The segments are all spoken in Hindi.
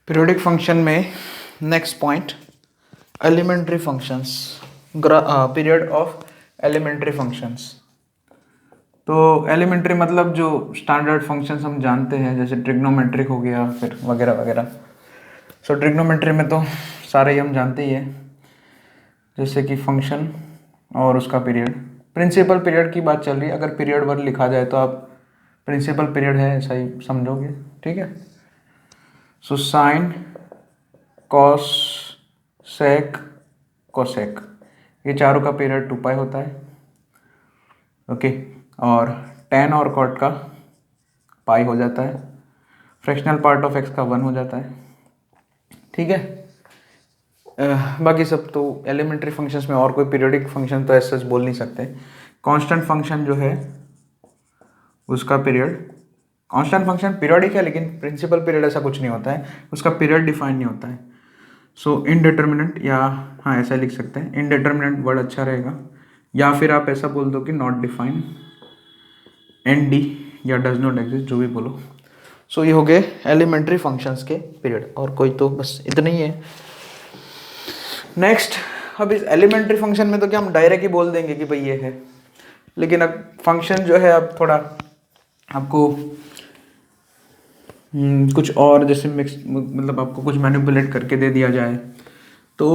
पीरियोडिक फंक्शन में next point elementary functions, period of elementary functions. तो एलिमेंट्री मतलब जो स्टैंडर्ड फंक्शंस हम जानते हैं, जैसे ट्रिग्नोमेट्रिक हो गया, फिर वगैरह वगैरह। सो ट्रिग्नोमेट्री में तो सारे ही हम जानते ही हैं, जैसे कि फंक्शन और उसका पीरियड। प्रिंसिपल पीरियड की बात चल रही है, अगर पीरियड वर्ड लिखा जाए तो आप प्रिंसिपल पीरियड है ऐसा ही समझोगे, ठीक है। सो साइन, कॉस, सेक, कोसेक, ये चारों का पीरियड 2 पाई होता है, ओके। और tan और cot का पाई हो जाता है, फ्रैक्शनल पार्ट ऑफ x का 1 हो जाता है, ठीक है। बाकी सब तो एलिमेंट्री फंक्शंस में, और कोई पीरियोडिक फंक्शन तो ऐसा बोल नहीं सकते। कांस्टेंट फंक्शन जो है उसका पीरियड, कांस्टेंट फंक्शन पीरियोडिक है लेकिन प्रिंसिपल पीरियड ऐसा कुछ नहीं होता है, उसका पीरियड डिफाइन नहीं होता है। सो इनडिटर्मिनेंट, या हाँ ऐसा लिख सकते हैं, इनडिटर्मिनेंट वर्ड अच्छा रहेगा, या फिर आप ऐसा बोल दो कि नॉट डिफाइन, एन डी या डज नॉट एग्जिस्ट, जो भी बोलो। सो ये हो गए एलिमेंट्री फंक्शंस के पीरियड, और कोई तो बस इतना ही है। नेक्स्ट, अब इस एलिमेंट्री फंक्शन में तो क्या हम डायरेक्ट ही बोल देंगे कि भाई ये है, लेकिन अब फंक्शन जो है अब थोड़ा आपको कुछ और जैसे मिक्स, मतलब आपको कुछ मैनिपुलेट करके दे दिया जाए तो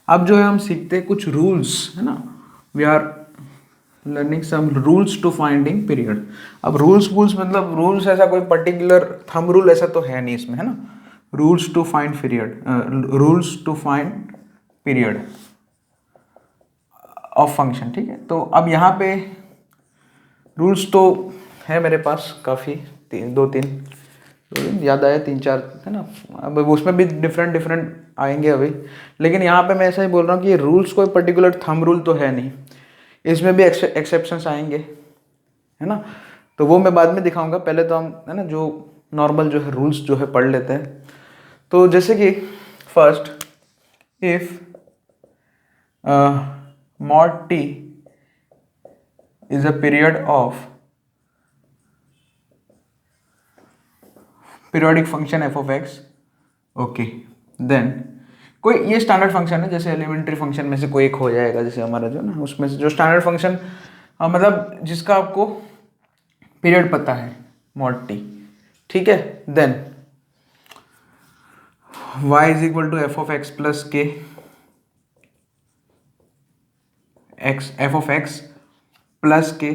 अब जो है हम सीखते हैं कुछ रूल्स, है ना। We are learning some rules to finding period. अब रूल्स मतलब रूल्स ऐसा कोई पर्टिकुलर थंब रूल ऐसा तो है नहीं इसमें, है ना। Rules to find period, rules to find period of function, ठीक है। तो अब यहाँ पे रूल्स तो है मेरे पास काफ़ी, दो तीन याद आया, 3-4 है ना। अब उसमें भी डिफरेंट आएंगे अभी, लेकिन यहाँ पे मैं ऐसा ही बोल रहा हूँ कि ये रूल्स कोई पर्टिकुलर थंब रूल तो है नहीं, इसमें भी एक्सेप्शंस आएंगे, है ना। तो वो मैं बाद में दिखाऊंगा, पहले तो हम है ना जो नॉर्मल जो है रूल्स जो है पढ़ लेते हैं। तो जैसे कि first, if mod t is a period of periodic function f of x, okay, then कोई ये स्टैंडर्ड फंक्शन है, जैसे एलिमेंट्री फंक्शन में से कोई एक हो जाएगा, जैसे हमारा जो ना उसमें से जो स्टैंडर्ड फंक्शन मतलब जिसका आपको पीरियड पता है, mod t, ठीक है। Then y is equal to f of x plus k, x f of x plus k,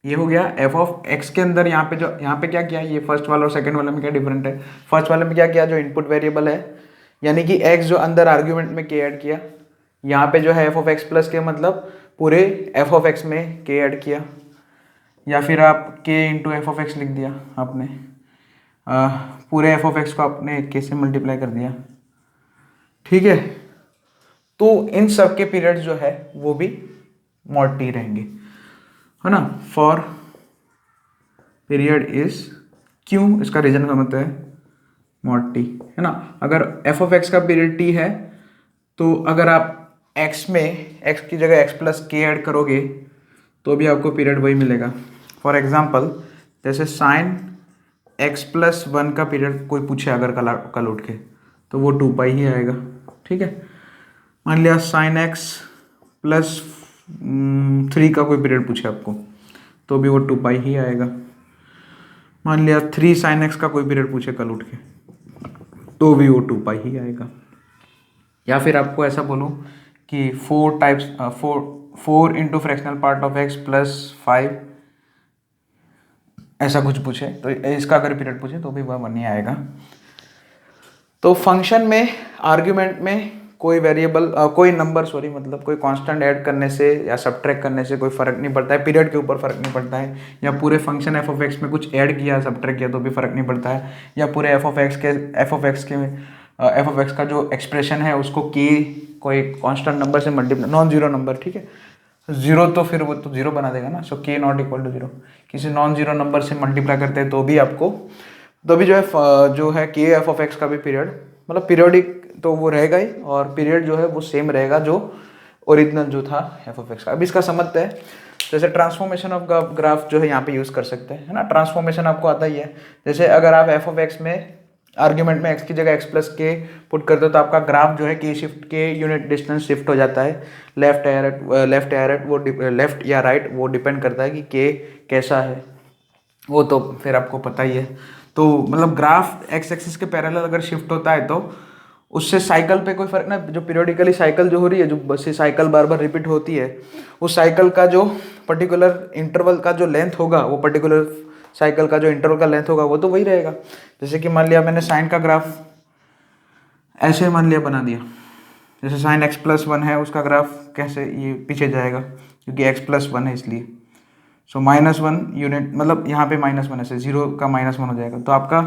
ये हो गया एफ ऑफ एक्स के अंदर। यहाँ पे जो यहाँ पे क्या किया, ये फर्स्ट वाला और सेकंड वाले में क्या डिफरेंट है, फर्स्ट वाले में क्या किया, जो इनपुट वेरिएबल है यानी कि एक्स जो अंदर आर्ग्यूमेंट में के ऐड किया, यहाँ पे जो है एफ ऑफ एक्स प्लस के मतलब पूरे एफ ऑफ एक्स में के ऐड किया, या फिर आप के इंटू एफ ऑफ एक्स लिख दिया आपने, पूरे एफ ऑफ एक्स को आपने के से मल्टीप्लाई कर दिया, ठीक है। तो इन सब के पीरियड्स जो है वो भी mod t रहेंगे, है ना। फॉर पीरियड इज, क्यों, इसका रीजन का मतलब है mod t, है ना। अगर एफ ऑफ एक्स का पीरियड t है तो अगर आप x में x की जगह x प्लस के ऐड करोगे तो भी आपको पीरियड वही मिलेगा। फॉर एग्जाम्पल जैसे साइन x प्लस 1 का पीरियड कोई पूछे अगर कल उठ के, तो वो 2 पाई ही आएगा, ठीक है। मान लिया साइन x प्लस 3 का कोई पीरियड पूछे आपको, तो भी वो 2 पाई ही आएगा। मान लिया 3 साइन x का कोई पीरियड पूछे कल उठ के, तो भी वो 2 पाई ही आएगा। या फिर आपको ऐसा बोलो कि 4 into fractional part of x plus 5, ऐसा कुछ पूछे तो इसका अगर पीरियड पूछे तो भी वह 1 ही आएगा। तो फंक्शन में आर्ग्यूमेंट में कोई वेरिएबल कोई नंबर मतलब कोई कांस्टेंट ऐड करने से या सब्ट्रैक्ट करने से कोई फर्क नहीं पड़ता है, पीरियड के ऊपर फर्क नहीं पड़ता है, या पूरे फंक्शन एफ ऑफ एक्स में कुछ ऐड किया सब्ट्रैक्ट किया तो भी फर्क नहीं पड़ता है, या पूरे एफ ऑफ एक्स का जो एक्सप्रेशन है उसको की कोई कांस्टेंट नंबर से मल्टीप्लाई, नॉन जीरो नंबर, ठीक है। जीरो तो फिर वो तो जीरो बना देगा ना, सो के नॉट इक्वल टू जीरो, किसी नॉन जीरो नंबर से मल्टीप्लाई करते हैं तो भी आपको, तो भी जो है के एफ ऑफ एक्स का भी पीरियड मतलब पीरियोडिक तो वो रहेगा ही, और पीरियड जो है वो सेम रहेगा जो ओरिजिनल जो था एफ ऑफ एक्स का। अब इसका समझते हैं, जैसे ट्रांसफॉर्मेशन ऑफ ग्राफ जो है यहाँ पे यूज़ कर सकते हैं, है ना। ट्रांसफॉर्मेशन आपको आता ही है, जैसे अगर आप एफ ऑफ एक्स में आर्ग्यूमेंट में x की जगह x प्लस के पुट करते हो तो आपका ग्राफ जो है के शिफ्ट के यूनिट डिस्टेंस शिफ्ट हो जाता है लेफ्ट या राइट, वो लेफ्ट या राइट वो डिपेंड करता है कि के कैसा है, वो तो फिर आपको पता ही है। तो मतलब ग्राफ एक्स एक्सिस के पैरेलल अगर शिफ्ट होता है तो उससे साइकिल पे कोई फर्क ना, जो पीरियोडिकली साइकिल जो हो रही है, जो बस साइकिल बार बार रिपीट होती है, उस साइकिल का जो पर्टिकुलर इंटरवल का जो लेंथ होगा, वो पर्टिकुलर साइकिल का जो इंटरवल का लेंथ होगा वो तो वही रहेगा। जैसे कि मान लिया मैंने साइन का ग्राफ ऐसे मान लिया बना दिया, जैसे साइन एक्स प्लस वन है, उसका ग्राफ कैसे ये पीछे जाएगा क्योंकि एक्स प्लस वन है इसलिए। सो माइनस वन यूनिट, मतलब यहाँ पे माइनस वन ऐसे जीरो का माइनस वन हो जाएगा। तो आपका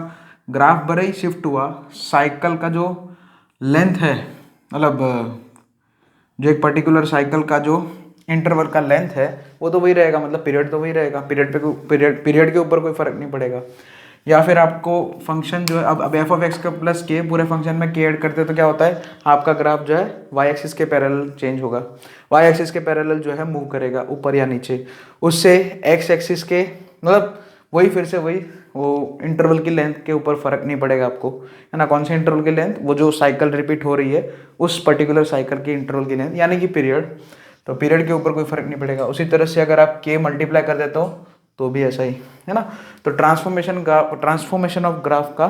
ग्राफ बड़े ही शिफ्ट हुआ, साइकिल का जो लेंथ है, मतलब जो एक पर्टिकुलर साइकिल का जो इंटरवल का लेंथ है वो तो वही रहेगा, मतलब पीरियड तो वही रहेगा, पीरियड के ऊपर कोई फर्क नहीं पड़ेगा। या फिर आपको फंक्शन जो है, अब एफ ऑफ एक्स का प्लस के पूरे फंक्शन में के ऐड करते हैं तो क्या होता है, आपका ग्राफ जो है वाई एक्सिस के पैरेलल चेंज होगा, वाई एक्सिस के पैरेलल जो है मूव करेगा ऊपर या नीचे, उससे एक्स एक्सिस के मतलब वही फिर से वही वो इंटरवल की लेंथ के ऊपर फर्क नहीं पड़ेगा आपको, है ना। कौन से इंटरवल की लेंथ, वो जो साइकिल रिपीट हो रही है उस पर्टिकुलर साइकिल की इंटरवल की लेंथ यानी कि पीरियड, तो पीरियड के ऊपर कोई फर्क नहीं पड़ेगा। उसी तरह से अगर आप के मल्टीप्लाई कर देते हो तो भी ऐसा ही, है ना। तो ट्रांसफॉर्मेशन ऑफ ग्राफ का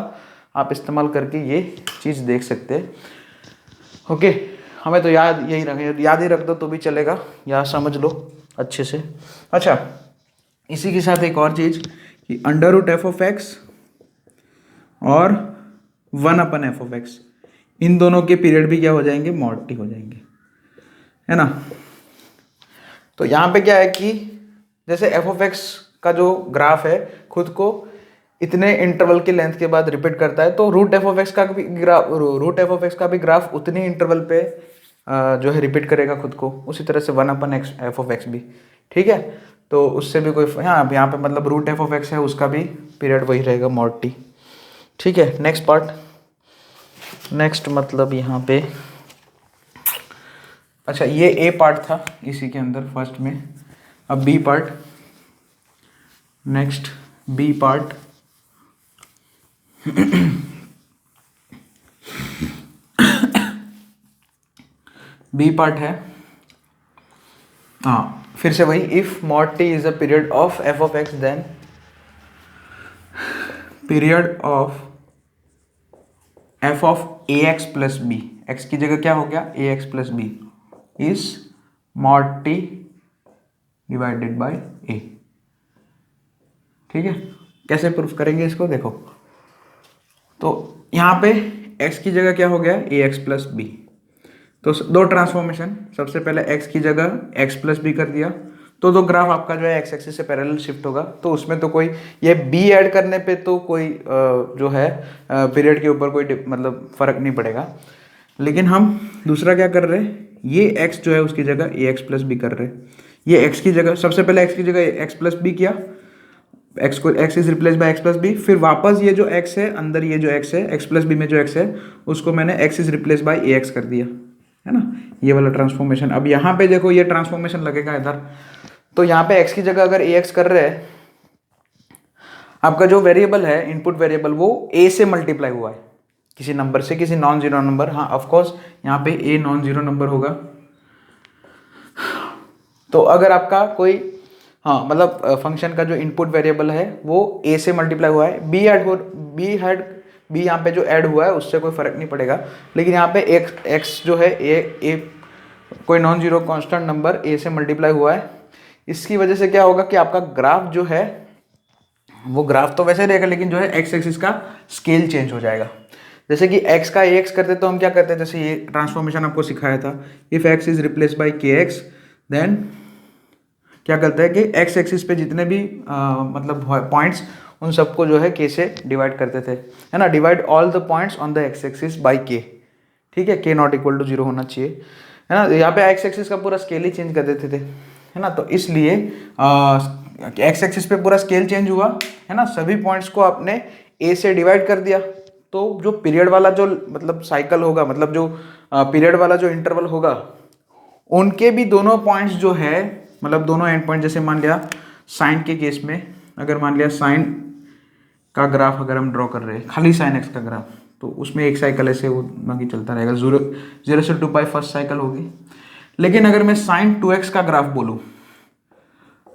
आप इस्तेमाल करके ये चीज़ देख सकते हैं। ओके, हमें तो याद यही रखें, याद ही रख दो तो भी चलेगा, या समझ लो अच्छे से। अच्छा, इसी के साथ एक और चीज़ कि under root f of x और one upon f of x, इन दोनों के पीरियड भी क्या हो जाएंगे, मॉड टी हो जाएंगे, है ना। तो यहाँ पे क्या है कि जैसे एफ ऑफ एक्स का जो ग्राफ है खुद को इतने इंटरवल की लेंथ के बाद रिपीट करता है, तो रूट एफ ऑफ एक्स का भी ग्राफ उतनी इंटरवल पे जो है रिपीट करेगा खुद को, उसी तरह से one upon x f of x भी, ठीक है। तो उससे भी कोई, हाँ अब यहाँ पे मतलब रूट एफ ऑफ एक्स है उसका भी पीरियड वही रहेगा मॉड टी, ठीक है। नेक्स्ट पार्ट, नेक्स्ट मतलब यहाँ पे, अच्छा ये ए पार्ट था इसी के अंदर फर्स्ट में, अब B part, next B part. B part है, हाँ फिर से वही, if mod t is a period of f of x then period of f of a x plus b, x की जगह क्या हो गया a x plus b, is mod t divided by a, ठीक है। कैसे प्रूफ करेंगे इसको, देखो तो यहाँ पे x की जगह क्या हो गया ए एक्स प्लस बी, तो दो ट्रांसफॉर्मेशन, सबसे पहले x की जगह x प्लस बी कर दिया, तो ग्राफ आपका जो है x एक्सिस से पैरेलल शिफ्ट होगा, तो उसमें तो कोई ये b ऐड करने पे तो कोई जो है पीरियड के ऊपर कोई मतलब फर्क नहीं पड़ेगा। लेकिन हम दूसरा क्या कर रहे हैं, ये x जो है उसकी जगह ए एक्स प्लस बी कर रहे हैं, ये x की जगह सबसे पहले x की जगह x प्लस बी किया, x को x is replace by x plus b, फिर वापस ये जो x है अंदर, ये जो x है x प्लस बी में जो x है उसको मैंने x is replace bye A x कर दिया, है ना, ये वाला ट्रांसफॉर्मेशन। अब यहाँ पे देखो ये ट्रांसफॉर्मेशन लगेगा इधर, तो यहाँ पे x की जगह अगर ए एक्स कर रहे हैं, आपका जो वेरिएबल है इनपुट वेरिएबल वो a से मल्टीप्लाई हुआ है किसी नंबर से, किसी नॉन जीरो नंबर, हाँ ऑफकोर्स यहाँ पे a नॉन जीरो नंबर होगा। तो अगर आपका कोई, हाँ मतलब फंक्शन का जो इनपुट वेरिएबल है वो a से मल्टीप्लाई हुआ है, बी यहाँ पे जो ऐड हुआ है उससे कोई फर्क नहीं पड़ेगा, लेकिन यहाँ पे x जो है ए कोई non zero constant number a से मल्टीप्लाई हुआ है, इसकी वजह से क्या होगा कि आपका ग्राफ जो है वो ग्राफ तो वैसे रहेगा, लेकिन जो है x एक्सिस का स्केल चेंज हो जाएगा। जैसे कि x का ax करते तो हम क्या करते हैं, जैसे ये ट्रांसफॉर्मेशन आपको सिखाया था, if x is replace by kx then क्या करता है कि x एक्सिस पे जितने भी मतलब पॉइंट्स उन सबको जो है k से डिवाइड करते थे, है ना, divide all the points on the x axis by k, ठीक है, k नॉट इक्वल टू 0 होना चाहिए, है ना। यहाँ पे x एक्सिस का पूरा स्केल ही चेंज कर देते थे, है ना। तो इसलिए x एक्सिस पे पूरा स्केल चेंज हुआ, है ना, सभी पॉइंट्स को आपने a से डिवाइड कर दिया, तो जो पीरियड वाला जो मतलब साइकिल होगा, मतलब जो पीरियड वाला जो इंटरवल होगा, उनके भी दोनों पॉइंट्स जो है, मतलब दोनों एंड पॉइंट, जैसे मान लिया साइन के केस में, अगर मान लिया साइन का ग्राफ अगर हम ड्रॉ कर रहे हैं, खाली साइन एक्स का ग्राफ, तो उसमें एक साइकिल ऐसे वो बाकी चलता रहेगा, 0 से 2 पाई फर्स्ट साइकिल होगी। लेकिन अगर मैं साइन 2x का ग्राफ बोलूँ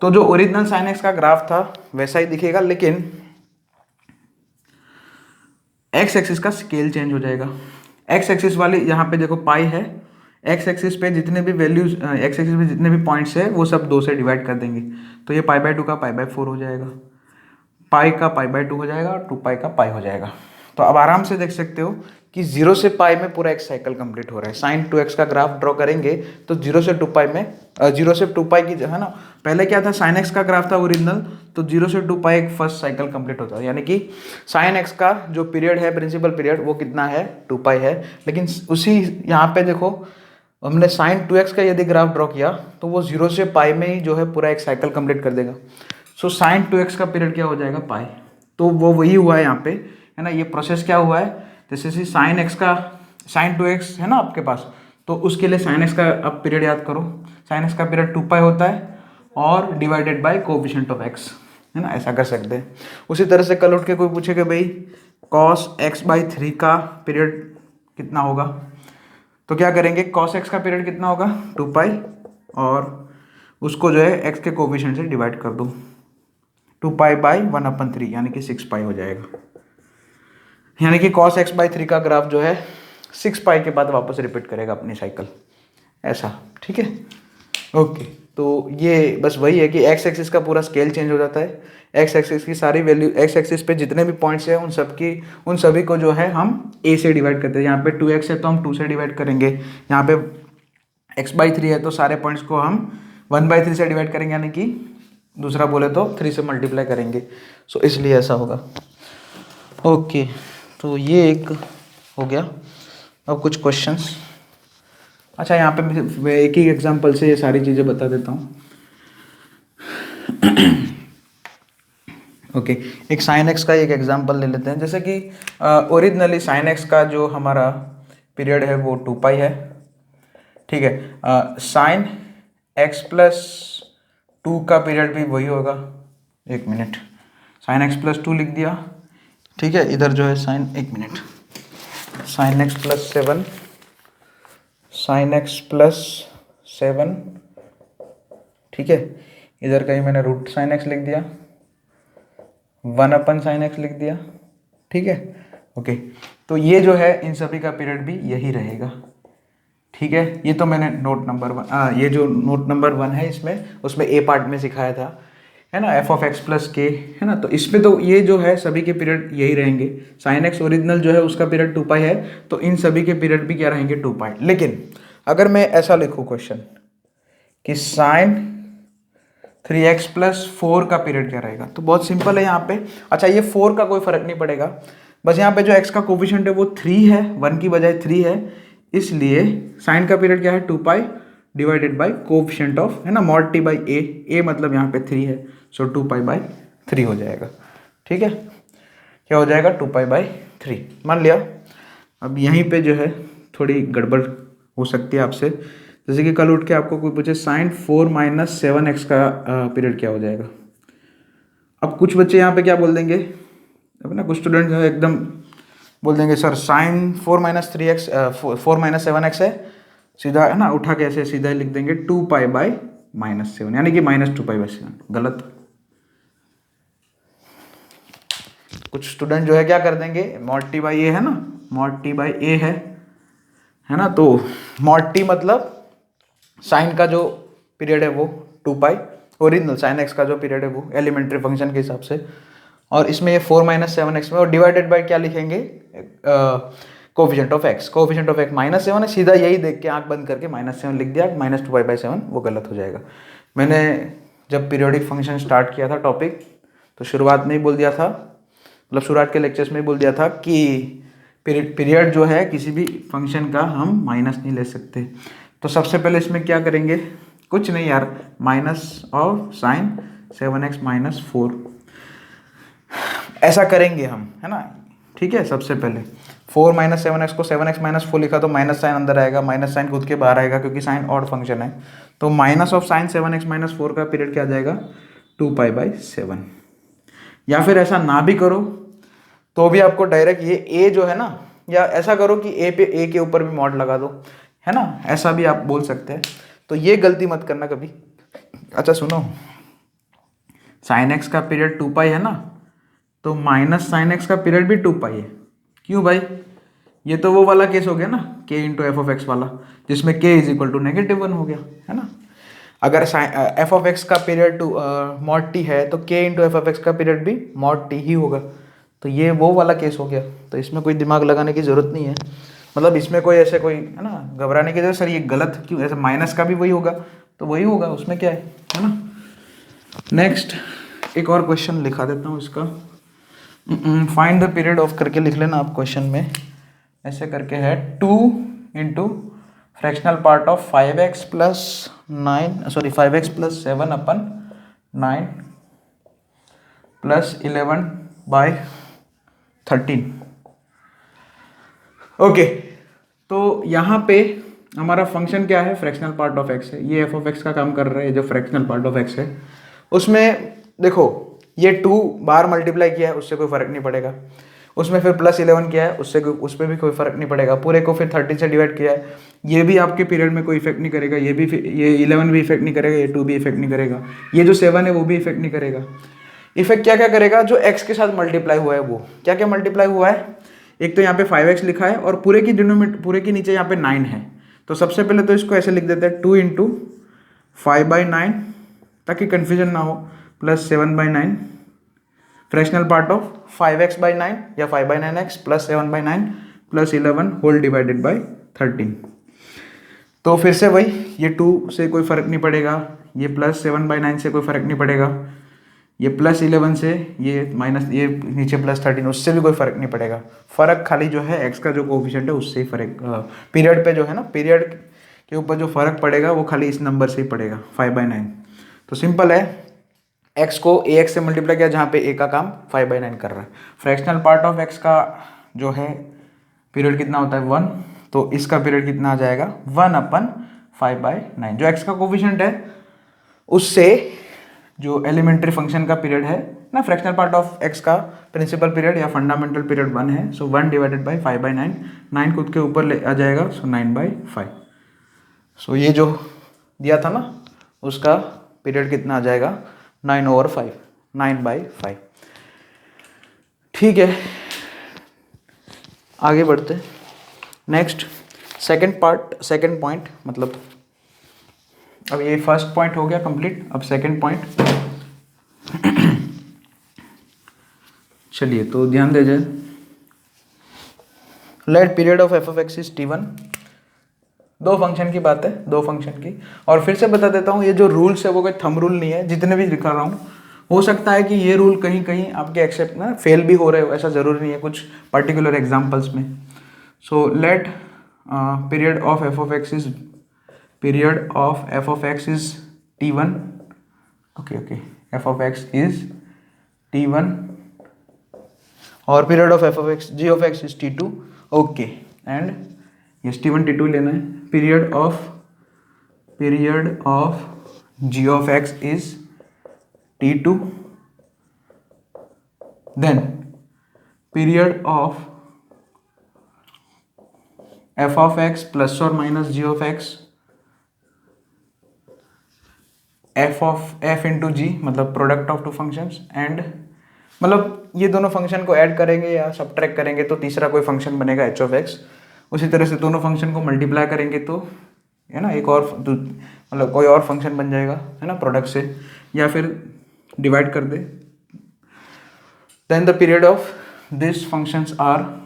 तो जो ओरिजिनल साइन एक्स का ग्राफ था वैसा ही दिखेगा, लेकिन एक्स एक्सिस का स्केल चेंज हो जाएगा। एक्स एक्सिस वाली यहाँ पे देखो पाई है, एक्स एक्सिस पे जितने भी वैल्यूज, एक्स एक्सिस पे जितने भी पॉइंट्स है वो सब 2 से डिवाइड कर देंगे, तो ये पाई/2 का पाई/4 हो जाएगा, पाई का पाई/2 हो जाएगा और 2 पाई का पाई हो जाएगा। तो अब आराम से देख सकते हो कि 0 से पाई में पूरा एक साइकिल कंप्लीट हो रहा है। साइन 2x का ग्राफ ड्रॉ करेंगे तो 0 से 2 पाई में 0 से 2 पाई की है ना, पहले क्या था साइन x का ग्राफ था ओरिजिनल, तो 0 से 2 पाई एक फर्स्ट साइकिल कंप्लीट होता है, यानी कि साइन x का जो पीरियड है प्रिंसिपल पीरियड वो कितना है 2 पाई है। लेकिन उसी यहाँ पे देखो हमने साइन 2x का यदि ग्राफ ड्रॉ किया तो वो 0 से पाई में ही जो है पूरा एक साइकिल कंप्लीट कर देगा। सो साइन 2x का पीरियड क्या हो जाएगा पाई, तो वो वही हुआ है यहाँ पे, है ना। ये प्रोसेस क्या हुआ है, जैसे साइन एक्स का साइन 2x है ना आपके पास, तो उसके लिए साइन एक्स का अब पीरियड याद करो, साइन एक्स का पीरियड 2 पाई होता है और divided by coefficient of x, है ना, ऐसा कर सकते हैं। उसी तरह से कल उठ के कोई पूछे कि भाई cos x/3 का पीरियड कितना होगा, तो क्या करेंगे, cos x का पीरियड कितना होगा 2 पाई और उसको जो है x के कोएफिशिएंट से डिवाइड कर दो, 2 पाई बाई 1/3 यानी कि 6 पाई हो जाएगा। यानी कि cos x/3 का ग्राफ जो है 6 पाई के बाद वापस रिपीट करेगा अपनी साइकिल, ऐसा, ठीक है। ओके, तो ये बस वही है कि x एक्सिस का पूरा स्केल चेंज हो जाता है, x एक्सिस की सारी वैल्यू, x एक्सिस पे जितने भी पॉइंट्स हैं उन सभी को जो है हम a से डिवाइड करते हैं। यहाँ पे 2x है तो हम 2 से डिवाइड करेंगे, यहाँ पे x/3 है तो सारे पॉइंट्स को हम 1/3 से डिवाइड करेंगे, यानी कि दूसरा बोले तो 3 से मल्टीप्लाई करेंगे। सो इसलिए ऐसा होगा। ओके, तो ये एक हो गया। अब कुछ क्वेश्चंस, अच्छा यहाँ पे मैं एक ही एग्जांपल से ये सारी चीज़ें बता देता हूँ। ओके, एक साइन एक्स का एक एग्जांपल ले लेते हैं। जैसे कि ओरिजिनली साइन एक्स का जो हमारा पीरियड है वो 2 पाई है, ठीक है। साइन x+2 का पीरियड भी वही होगा, एक मिनट, साइन x+2 लिख दिया, ठीक है। इधर जो है साइन, एक minute, sign x+7, sign x+7, ठीक है। इधर कहीं मैंने रूट साइन x लिख दिया, 1/sin x लिख दिया, ठीक है। ओके, तो ये जो है इन सभी का पीरियड भी यही रहेगा, ठीक है। ये तो मैंने नोट नंबर 1, ये जो नोट नंबर 1 है इसमें, उसमें ए पार्ट में सिखाया था, है ना, f(x+k), है ना। तो इसमें तो ये जो है सभी के पीरियड यही रहेंगे। साइन एक्स ओरिजिनल जो है उसका पीरियड 2 पाई है, तो इन सभी के पीरियड भी क्या रहेंगे 2 पाई। लेकिन अगर मैं ऐसा लिखूँ क्वेश्चन कि साइन 3x+4 का पीरियड क्या रहेगा, तो बहुत सिंपल है यहाँ पे। अच्छा, ये 4 का कोई फर्क नहीं पड़ेगा, बस यहाँ पे जो x का कोफिशिएंट है वो 3 है, 1 की बजाय 3 है, इसलिए साइन का पीरियड क्या है 2 पाई डिवाइडेड बाई कोफिशिएंट ऑफ, है ना, मॉड t बाई a मतलब यहाँ पे 3 है, सो 2 पाई बाई 3 हो जाएगा, ठीक है। क्या हो जाएगा 2 पाई बाई 3 मान लिया। अब यहीं पे जो है थोड़ी गड़बड़ हो सकती है आपसे, जैसे कि कल उठ के आपको कोई पूछे साइन 4 - 7x का पीरियड क्या हो जाएगा। अब कुछ बच्चे यहाँ पे क्या बोल देंगे, अब ना कुछ स्टूडेंट जो है एकदम बोल देंगे सर साइन 4 - 7x है, सीधा, है ना, उठा के ऐसे सीधा लिख देंगे 2 पाई बाई -7, यानी कि -2 पाई बाई 7। गलत। कुछ स्टूडेंट जो है क्या कर देंगे, मॉड t बाई a है ना, मॉड t बाई a है ना, तो मॉड t मतलब साइन का जो पीरियड है वो 2 पाई, ओरिजिनल साइन एक्स का जो पीरियड है वो एलिमेंट्री फंक्शन के हिसाब से, और इसमें ये 4 - 7x में, और डिवाइडेड बाय क्या लिखेंगे, coefficient of x, coefficient of x -7 है, सीधा यही देख के आंख बंद करके -7 लिख दिया, -2 पाई बाई 7, वो गलत हो जाएगा। मैंने जब पीरियोडिक फंक्शन स्टार्ट किया था टॉपिक, तो शुरुआत में ही बोल दिया था, मतलब शुरुआत के लेक्चर्स में ही बोल दिया था कि पीरियड जो है किसी भी फंक्शन का हम माइनस नहीं ले सकते। तो सबसे पहले इसमें क्या करेंगे, कुछ नहीं यार, माइनस ऑफ साइन 7x - 4 ऐसा करेंगे हम, है ना, ठीक है। सबसे पहले 4 - 7x को 7x - 4 लिखा तो माइनस साइन अंदर आएगा, माइनस साइन खुद के बाहर आएगा क्योंकि साइन ऑड फंक्शन है, तो माइनस ऑफ साइन 7x - 4 का पीरियड क्या आ जाएगा 2 पाई बाई 7। या फिर ऐसा ना भी करो तो भी आपको डायरेक्ट ये ए जो है ना, या ऐसा करो कि ए पे ए के ऊपर भी मॉड लगा दो, है ना, ऐसा भी आप बोल सकते हैं। तो ये गलती मत करना कभी। अच्छा सुनो, साइन एक्स का पीरियड 2 पाई है ना, तो माइनस साइन एक्स का पीरियड भी 2 पाई है। क्यों भाई? ये तो वो वाला केस हो गया ना, के इंटू एफ ऑफ एक्स वाला, जिसमें के इज इक्वल टू -1 हो गया, है ना। अगर एफ ऑफ एक्स का पीरियड टू मॉड टी है तो के इंटू एफ ऑफ एक्स का पीरियड भी मॉड टी ही होगा। तो ये वो वाला केस हो गया, तो इसमें कोई दिमाग लगाने की ज़रूरत नहीं है। मतलब इसमें कोई ऐसे कोई है ना घबराने की जरूरत, सर ये गलत क्यों, ऐसे माइनस का भी वही होगा, तो वही होगा, उसमें क्या है ना। नेक्स्ट एक और क्वेश्चन लिखा देता हूँ इसका। फाइंड द पीरियड ऑफ करके लिख लेना आप क्वेश्चन में, ऐसे करके है 2 into fractional part of 5x plus 9 sorry 5x plus 7 upon 9 plus 11/13। Okay, तो यहाँ पे हमारा फंक्शन क्या है, फ्रैक्शनल पार्ट ऑफ x है, ये एफ ऑफ एक्स का काम कर रहा है, जो फ्रैक्शनल पार्ट ऑफ x है। उसमें देखो ये 2 बार मल्टीप्लाई किया है, उससे कोई फर्क नहीं पड़ेगा। उसमें फिर प्लस 11 किया है, उससे उस पर भी कोई फर्क नहीं पड़ेगा। पूरे को फिर 13 से डिवाइड किया है, ये भी आपके पीरियड में कोई इफेक्ट नहीं करेगा। ये 11 भी इफेक्ट नहीं करेगा, ये 2 भी इफेक्ट नहीं करेगा, ये जो 7 है वो भी इफेक्ट नहीं करेगा। इफेक्ट क्या क्या करेगा, जो x के साथ मल्टीप्लाई हुआ है वो क्या क्या मल्टीप्लाई हुआ है। एक तो यहाँ पे 5x लिखा है और पूरे के नीचे यहाँ पे 9 है। तो सबसे पहले तो इसको ऐसे लिख देते हैं 2 इंटू 5/9, ताकि कन्फ्यूजन ना हो, plus 7/9 fractional part of 5x/9 या 5/9x plus 7/9 plus 11 whole divided by 13। तो फिर से वही, ये 2 से कोई फर्क नहीं पड़ेगा, ये प्लस 7/9 से कोई फर्क नहीं पड़ेगा, ये प्लस 11 से, ये माइनस, ये नीचे प्लस 13, उससे भी कोई फर्क नहीं पड़ेगा। फर्क खाली जो है एक्स का जो कोफिशिएंट है उससे ही फर्क, पीरियड पे जो है ना, पीरियड के ऊपर जो फर्क पड़ेगा वो खाली इस नंबर से ही पड़ेगा 5/9। तो सिंपल है, x को ax से मल्टीप्लाई किया जहाँ पे a का काम 5/9 कर रहा है। फ्रैक्शनल पार्ट ऑफ x का जो है पीरियड कितना होता है 1, तो इसका पीरियड कितना आ जाएगा 1/5/9। जो x का कोफिशिएंट है उससे जो एलिमेंट्री फंक्शन का पीरियड है ना, फ्रैक्शनल पार्ट ऑफ x का प्रिंसिपल पीरियड या फंडामेंटल पीरियड 1 है, सो 1 डिवाइडेड बाई 5/9, 9 खुद के ऊपर ले आ जाएगा, सो 9/5। सो ये जो दिया था ना उसका पीरियड कितना आ जाएगा 9/5, 9/5। ठीक है, आगे बढ़ते। नेक्स्ट सेकंड पॉइंट, मतलब अब ये फर्स्ट पॉइंट हो गया कंप्लीट, अब सेकंड पॉइंट। चलिए तो ध्यान दे जाए। Let period of f of x is t1। दो फंक्शन की बात है, दो फंक्शन की। और फिर से बता देता हूँ, ये जो रूल्स है वो कोई थंब रूल नहीं है, जितने भी दिखा रहा हूँ हो सकता है कि ये रूल कहीं कहीं आपके एक्सेप्ट ना फेल भी हो रहे हो, ऐसा ज़रूरी नहीं है, कुछ पर्टिकुलर एग्जाम्पल्स में। So let period of f of x is t1। Okay, f of x is t1 और period of f of x g of x is t2। Okay, and yes t1 t2 लेना है। Period of g of x is t2, then period of f of x plus और minus g of x, f into g, मतलब product of two functions, and मतलब ये दोनों फंक्शन को ऐड करेंगे या सब्ट्रैक्ट करेंगे तो तीसरा कोई फंक्शन बनेगा h ऑफ x। उसी तरह से दोनों फंक्शन को मल्टीप्लाई करेंगे तो है ना एक और मतलब कोई और फंक्शन बन जाएगा, है ना, प्रोडक्ट से, या फिर डिवाइड कर दे। Then the period of this functions are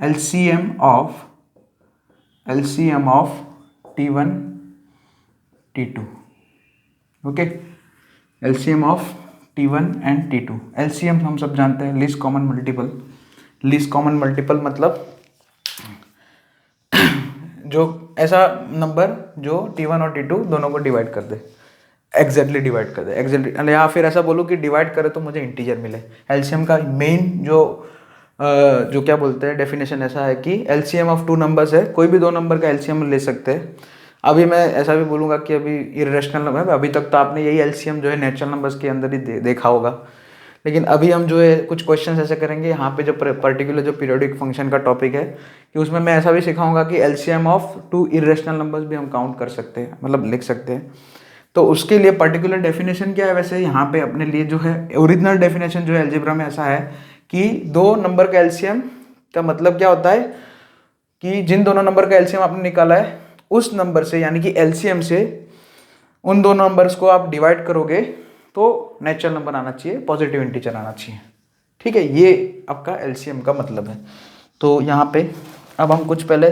LCM of t1 t2। Okay, LCM of t1 and t2। LCM हम सब जानते हैं, least common multiple. Least common multiple मतलब जो ऐसा नंबर जो t1 और t2 दोनों को डिवाइड कर दे, एग्जैक्टली डिवाइड कर दे, एग्जैक्टली, या फिर ऐसा बोलो कि डिवाइड करे तो मुझे इंटीजर मिले। एलसीएम का मेन जो क्या बोलते हैं डेफिनेशन ऐसा है कि एलसीएम ऑफ 2 नंबर्स है, कोई भी 2 नंबर का एलसीएम ले सकते हैं। अभी मैं ऐसा भी बोलूँगा कि अभी इरेशनल नंबर, अभी तक तो आपने यही एलसीएम जो है नेचुरल नंबर्स के अंदर ही देखा होगा, लेकिन अभी हम जो है कुछ क्वेश्चन ऐसे करेंगे यहाँ पे जो पर्टिकुलर जो पीरियोडिक फंक्शन का टॉपिक है कि उसमें मैं ऐसा भी सिखाऊंगा कि LCM of two irrational numbers भी हम काउंट कर सकते हैं, मतलब लिख सकते हैं। तो उसके लिए पर्टिकुलर डेफिनेशन क्या है, वैसे यहाँ पे अपने लिए जो है ओरिजिनल डेफिनेशन जो है अलजेब्रा में ऐसा है कि दो नंबर का एलसीएम का मतलब क्या होता है कि जिन दोनों नंबर का एलसीएम आपने निकाला है उस नंबर से, यानी कि एलसीएम से उन दोनों नंबर्स को आप डिवाइड करोगे तो नेचुरल नंबर आना चाहिए, पॉजिटिव इंटीजर आना चाहिए। ठीक है, ये आपका एलसीएम का मतलब है। तो यहाँ पे अब हम कुछ पहले,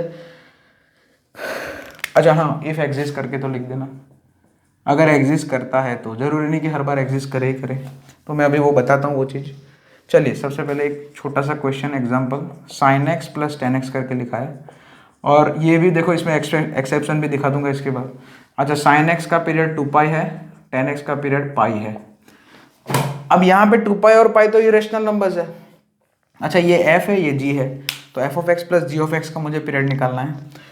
अच्छा हाँ, इफ एग्जिस्ट करके तो लिख देना, अगर एग्जिस्ट करता है तो, जरूरी नहीं कि हर बार एग्जिस्ट करे ही करे, तो मैं अभी वो बताता हूँ वो चीज़। चलिए सबसे पहले एक छोटा सा question example, sin x plus ten x करके लिखा है, और ये भी देखो इसमें एक्सेप्शन भी दिखा दूंगा इसके बाद। अच्छा, sin x का पीरियड 2 पाई है, tan x का पीरियड पाई है। अब यहाँ पे 2 पाई और पाई तो इरेशनल नंबर्स है। अच्छा, ये f है, ये g है, तो f of x plus g of x का मुझे पीरियड निकालना है।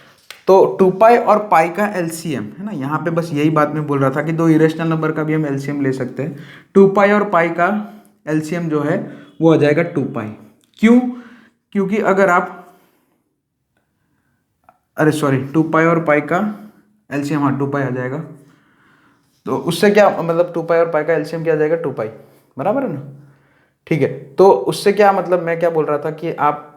तो 2 पाई और पाई का एलसीएम है ना, यहाँ पे बस यही बात मैं बोल रहा था कि दो इरेशनल नंबर का भी हम एलसीएम ले सकते हैं। 2 पाई और पाई का एलसीएम जो है वो आ जाएगा 2 पाई। क्यों? क्योंकि अगर आप, अरे सॉरी, 2 पाई और पाई का एलसीएम, हाँ 2 पाई आ जाएगा। तो उससे क्या मतलब 2 पाई और पाई का एलसीएम क्या आ जाएगा? 2 पाई, बराबर है ना। ठीक है, तो उससे क्या मतलब, मैं क्या बोल रहा था कि आप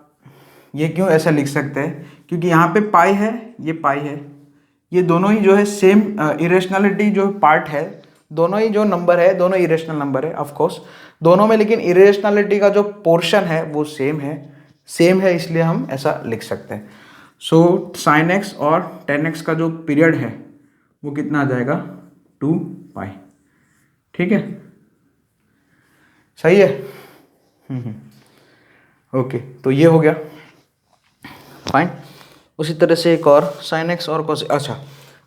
ये क्यों ऐसा लिख सकते हैं, क्योंकि यहाँ पे पाई है, ये पाई है, ये दोनों ही जो है सेम इरेशनलिटी जो पार्ट है, दोनों ही जो नंबर है दोनों इरेशनल नंबर है ऑफ कोर्स दोनों में, लेकिन इरेशनलिटी का जो पोर्शन है वो सेम है, इसलिए हम ऐसा लिख सकते हैं। सो साइन एक्स और टेन एक्स का जो पीरियड है वो कितना आ जाएगा? 2 पाई। ठीक है, सही है। ओके, तो ये हो गया फाइन। उसी तरह से एक और साइन एक्स और cos, अच्छा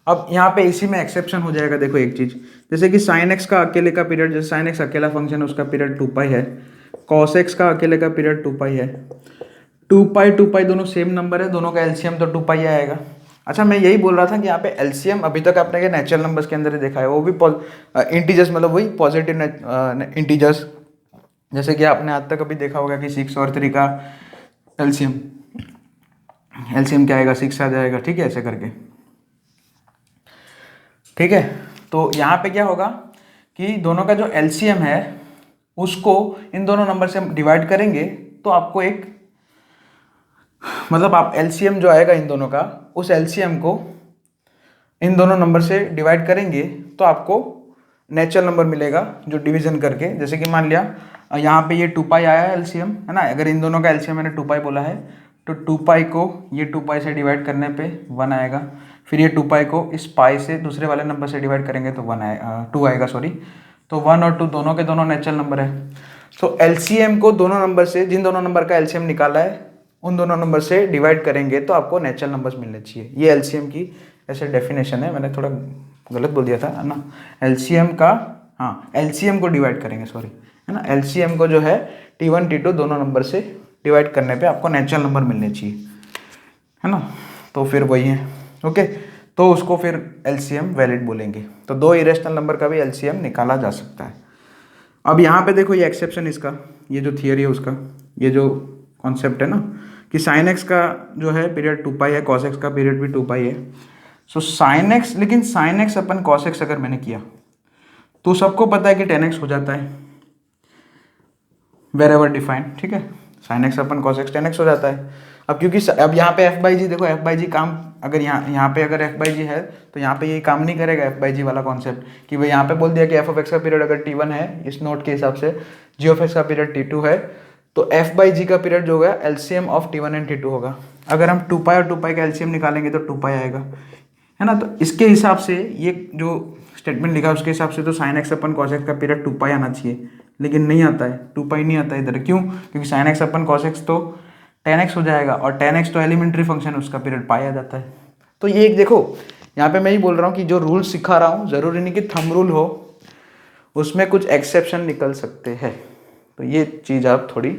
अब यहाँ पे इसी में एक्सेप्शन हो जाएगा। देखो एक चीज़, जैसे कि साइन एक्स का अकेले का पीरियड, जैसे साइन एक्स अकेला फंक्शन है उसका पीरियड 2 पाई है, cos एक्स का अकेले का पीरियड 2 पाई है। 2 पाई दोनों सेम नंबर है, दोनों का एलसीएम तो 2 पाई आएगा। अच्छा, मैं यही बोल रहा था कि यहाँ पे एलसीएम अभी तक आपने क्या नेचुरल नंबर्स के अंदर ही देखा है, वो भी इंटीजर्स, मतलब वही पॉजिटिव इंटीजर्स, जैसे कि आपने आज तक अभी देखा होगा कि 6 और 3 का एलसीएम क्या आएगा? 6 आ जाएगा। ठीक है, ऐसे करके। ठीक है, तो यहाँ पे क्या होगा कि दोनों का जो एलसीएम है उसको इन दोनों नंबर से हम डिवाइड करेंगे तो आपको एक, मतलब आप एलसीएम जो आएगा इन दोनों का, उस एलसीएम को इन दोनों नंबर से डिवाइड करेंगे तो आपको नेचुरल नंबर मिलेगा जो डिवीजन करके, जैसे कि मान लिया यहाँ पे ये 2 पाई आया है एलसीएम, है ना। अगर इन दोनों का एलसीएम मैंने 2 पाई बोला है तो 2 पाई को ये 2 पाई से डिवाइड करने पे 1 आएगा, फिर ये 2 पाई को इस पाई से दूसरे वाले नंबर से डिवाइड करेंगे तो 2 आएगा, सॉरी। तो 1 और 2 दोनों के दोनों नेचुरल नंबर है। तो एलसीएम को दोनों नंबर से, जिन दोनों नंबर का एलसीएम निकाला है उन दोनों नंबर से डिवाइड करेंगे तो आपको नेचुरल नंबर्स मिलने चाहिए। ये एलसीएम की ऐसे डेफिनेशन है, मैंने थोड़ा गलत बोल दिया था, है ना। एलसीएम का, हाँ एलसीएम को डिवाइड करेंगे, सॉरी, है ना। एलसीएम को जो है T1 T2 दोनों नंबर से डिवाइड करने पे आपको नेचुरल नंबर मिलने चाहिए, है ना। तो फिर वही है, ओके। तो उसको फिर एलसीएम वैलिड बोलेंगे। तो दो इरेशनल नंबर का भी एलसीएम निकाला जा सकता है। अब यहाँ पे देखो ये एक्सेप्शन इसका, ये जो थियरी है उसका, ये जो कॉन्सेप्ट है ना कि साइन एक्स का जो है पीरियड 2 पाई है, कॉस एक्स का पीरियड भी 2 पाई है। सो साइन एक्स, लेकिन sine x upon cos x अगर मैंने किया तो सबको पता है कि टेन एक्स हो जाता है वेर एवर डिफाइंड। ठीक है, sine x upon cos x ten x हो जाता है। अब क्योंकि अब यहाँ पे एफ बाई जी, देखो एफ बाई जी काम, अगर यहाँ पे अगर एफ बाई जी है तो यहाँ पे ये काम नहीं करेगा एफ बाई जी वाला कॉन्सेप्ट कि भाई यहाँ पे बोल दिया कि एफ ऑफ एक्स का पीरियड अगर T1 है इस नोट के हिसाब से, जी ऑफ एक्स का पीरियड T2 है, तो एफ बाई जी का पीरियड जो होगा LCM of T1 and T2 होगा। अगर हम 2 पाई और 2 पाई का एलसीएम निकालेंगे तो 2 पाई आएगा, है ना। तो इसके हिसाब से ये जो स्टेटमेंट लिखा है उसके हिसाब से तो sine x upon cos x का पीरियड 2 पाई आना चाहिए, लेकिन नहीं आता है, 2 पाई नहीं आता है इधर। क्यों? क्योंकि sine x upon cos x तो टेन एक्स हो जाएगा, और टेन एक्स तो एलिमेंट्री फंक्शन है, उसका पीरियड पाई आ जाता है। तो ये एक देखो, यहाँ पे मैं ही बोल रहा हूँ कि जो रूल सिखा रहा हूँ ज़रूरी नहीं कि थंब रूल हो, उसमें कुछ एक्सेप्शन निकल सकते हैं। तो ये चीज़ आप थोड़ी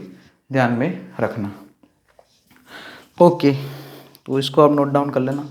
ध्यान में रखना। ओके, तो इसको आप नोट डाउन कर लेना।